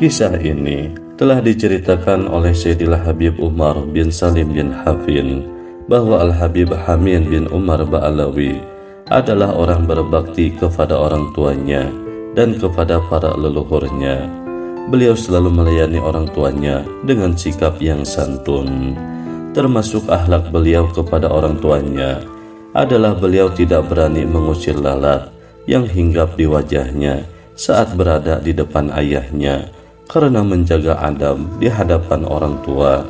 Kisah ini telah diceritakan oleh Sayyidillah Habib Umar bin Salim bin Hafin bahwa Al-Habib Hamid bin Umar Ba'alawi adalah orang berbakti kepada orang tuanya dan kepada para leluhurnya. Beliau selalu melayani orang tuanya dengan sikap yang santun. Termasuk akhlak beliau kepada orang tuanya adalah beliau tidak berani mengusir lalat yang hinggap di wajahnya saat berada di depan ayahnya, karena menjaga adab di hadapan orang tua.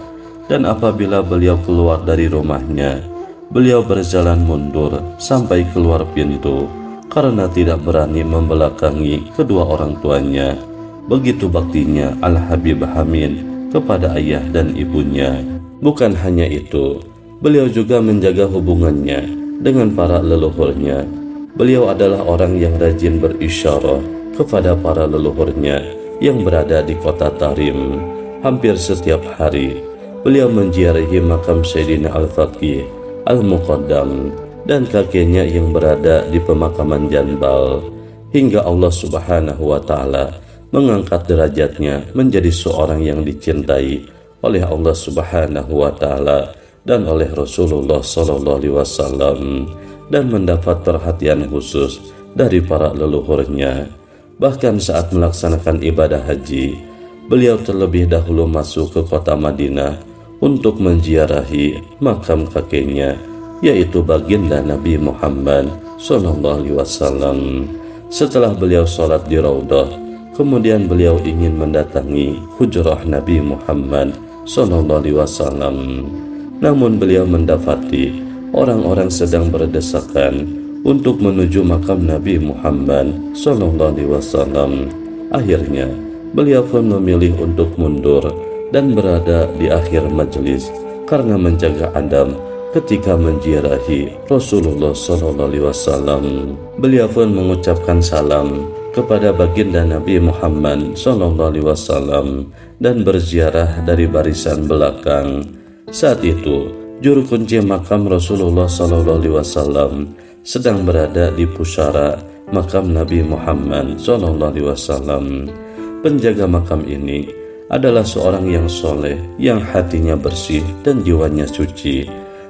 Dan apabila beliau keluar dari rumahnya, beliau berjalan mundur sampai keluar pintu karena tidak berani membelakangi kedua orang tuanya. Begitu baktinya Al-Habib Hamid kepada ayah dan ibunya. Bukan hanya itu, beliau juga menjaga hubungannya dengan para leluhurnya. Beliau adalah orang yang rajin berisyarah kepada para leluhurnya yang berada di kota Tarim. Hampir setiap hari beliau menziarahi makam Sayyidina Al-Faqih Al-Muqaddam dan kakeknya yang berada di pemakaman Janbal, hingga Allah Subhanahu wa Ta'ala mengangkat derajatnya menjadi seorang yang dicintai oleh Allah Subhanahu wa Ta'ala dan oleh Rasulullah sallallahu alaihi wasallam, dan mendapat perhatian khusus dari para leluhurnya. Bahkan saat melaksanakan ibadah haji, beliau terlebih dahulu masuk ke kota Madinah untuk menziarahi makam kakeknya, yaitu baginda Nabi Muhammad SAW. Setelah beliau sholat di Raudah, kemudian beliau ingin mendatangi hujrah Nabi Muhammad SAW. Namun beliau mendapati orang-orang sedang berdesakan untuk menuju makam Nabi Muhammad SAW. Akhirnya beliau pun memilih untuk mundur dan berada di akhir majelis karena menjaga adab ketika menziarahi Rasulullah SAW. Beliau pun mengucapkan salam kepada baginda Nabi Muhammad SAW dan berziarah dari barisan belakang. Saat itu juru kunci makam Rasulullah SAW sedang berada di pusara makam Nabi Muhammad SAW. Penjaga makam ini adalah seorang yang soleh, yang hatinya bersih dan jiwanya suci.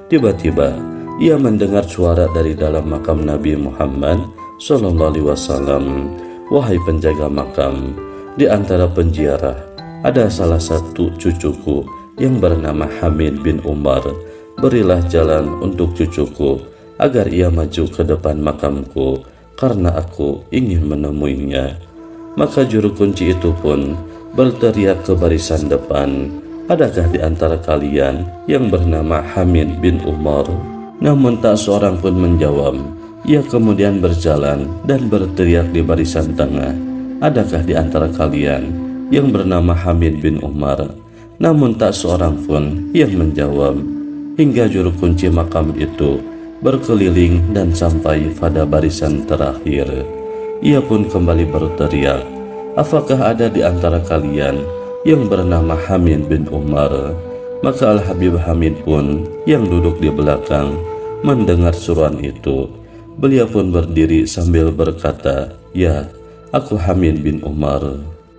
Tiba-tiba ia mendengar suara dari dalam makam Nabi Muhammad SAW. Wahai penjaga makam, di antara penziarah ada salah satu cucuku yang bernama Hamid bin Umar. Berilah jalan untuk cucuku agar ia maju ke depan makamku, karena aku ingin menemuinya. Maka juru kunci itu pun berteriak ke barisan depan, adakah di antara kalian yang bernama Hamid bin Umar? Namun tak seorang pun menjawab. Ia kemudian berjalan dan berteriak di barisan tengah, adakah di antara kalian yang bernama Hamid bin Umar? Namun tak seorang pun yang menjawab, hingga juru kunci makam itu berkeliling dan sampai pada barisan terakhir. Ia pun kembali berteriak, apakah ada di antara kalian yang bernama Hamid bin Umar? Maka Al-Habib Hamid pun yang duduk di belakang mendengar seruan itu. Beliau pun berdiri sambil berkata, ya, aku Hamid bin Umar.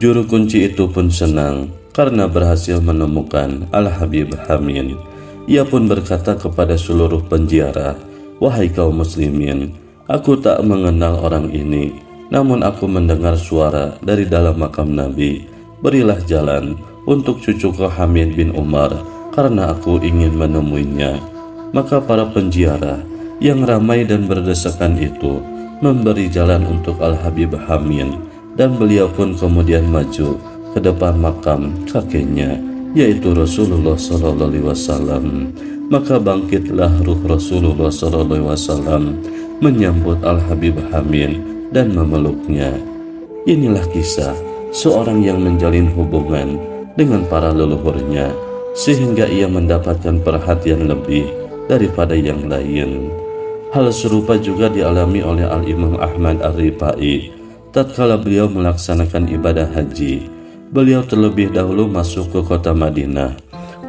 Juru kunci itu pun senang karena berhasil menemukan Al-Habib Hamid. Ia pun berkata kepada seluruh penziarah, wahai kaum muslimin, aku tak mengenal orang ini, namun aku mendengar suara dari dalam makam Nabi. Berilah jalan untuk cucuku Hamid bin Umar, karena aku ingin menemuinya. Maka para penziarah yang ramai dan berdesakan itu memberi jalan untuk Al-Habib Hamid, dan beliau pun kemudian maju ke depan makam kakeknya, yaitu Rasulullah SAW. Maka bangkitlah ruh Rasulullah SAW menyambut Al-Habib Hamid dan memeluknya. Inilah kisah seorang yang menjalin hubungan dengan para leluhurnya sehingga ia mendapatkan perhatian lebih daripada yang lain. Hal serupa juga dialami oleh Al-Imam Ahmad Ar-Rifai tatkala beliau melaksanakan ibadah haji. Beliau terlebih dahulu masuk ke kota Madinah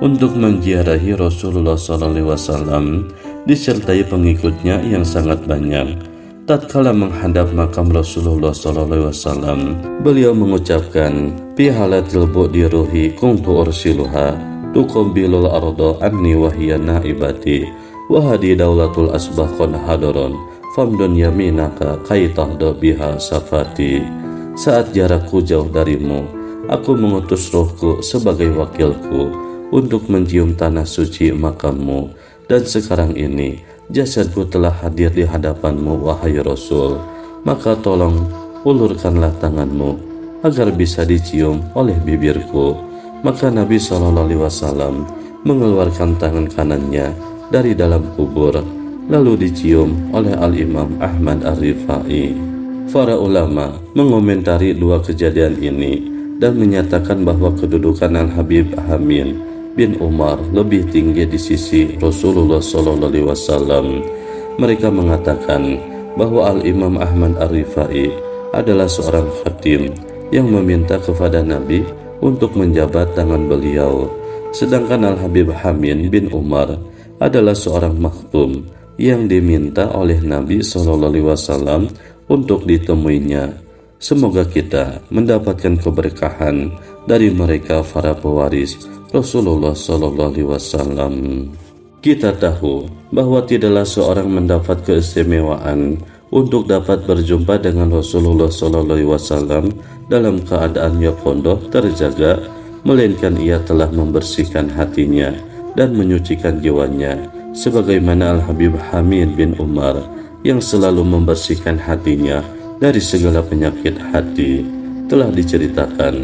untuk menziarahi Rasulullah SAW disertai pengikutnya yang sangat banyak. Tatkala menghadap makam Rasulullah SAW, beliau mengucapkan, "Fi halatil bu'di ruhi kuntu ursiluha tuqabbilul arda anni wa hiya naibati wa hadi daulatul asbaqan hadaron famdun yaminaka kaitahda biha safati." Saat jarakku jauh darimu, aku mengutus rohku sebagai wakilku untuk mencium tanah suci makammu, dan sekarang ini jasadku telah hadir di hadapanmu, wahai Rasul. Maka tolong ulurkanlah tanganmu agar bisa dicium oleh bibirku. Maka Nabi SAW mengeluarkan tangan kanannya dari dalam kubur, lalu dicium oleh Al-Imam Ahmad Ar-Rifai. Para ulama mengomentari dua kejadian ini dan menyatakan bahwa kedudukan Al-Habib Hamid bin Umar lebih tinggi di sisi Rasulullah SAW. Mereka mengatakan bahwa Al-Imam Ahmad Ar-Rifai adalah seorang khatim yang meminta kepada Nabi untuk menjabat tangan beliau, sedangkan Al-Habib Hamid bin Umar adalah seorang maktum yang diminta oleh Nabi SAW untuk ditemuinya. Semoga kita mendapatkan keberkahan dari mereka para pewaris Rasulullah SAW. Kita tahu bahwa tidaklah seorang mendapat keistimewaan untuk dapat berjumpa dengan Rasulullah SAW dalam keadaannya pondok terjaga, melainkan ia telah membersihkan hatinya dan menyucikan jiwanya, sebagaimana Al-Habib Hamid bin Umar yang selalu membersihkan hatinya dari segala penyakit hati. Telah diceritakan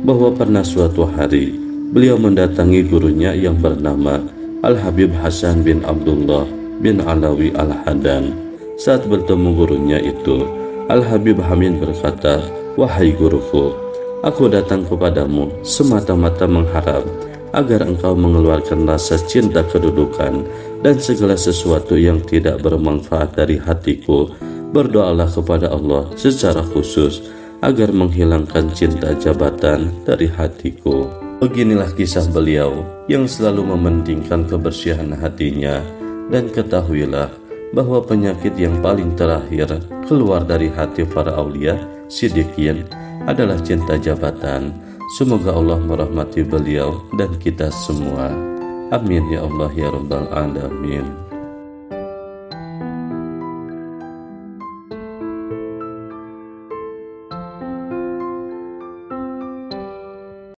bahwa pernah suatu hari beliau mendatangi gurunya yang bernama Al-Habib Hasan bin Abdullah bin Alawi Al-Hadan. Saat bertemu gurunya itu, Al-Habib Hamid berkata, "Wahai guruku, aku datang kepadamu semata-mata mengharap agar engkau mengeluarkan rasa cinta kedudukan dan segala sesuatu yang tidak bermanfaat dari hatiku. Berdoalah kepada Allah secara khusus agar menghilangkan cinta jabatan dari hatiku." Beginilah kisah beliau yang selalu mementingkan kebersihan hatinya, dan ketahuilah bahwa penyakit yang paling terakhir keluar dari hati para aulia siddiqin adalah cinta jabatan. Semoga Allah merahmati beliau dan kita semua. Amin ya Allah ya Rabbal Alamin.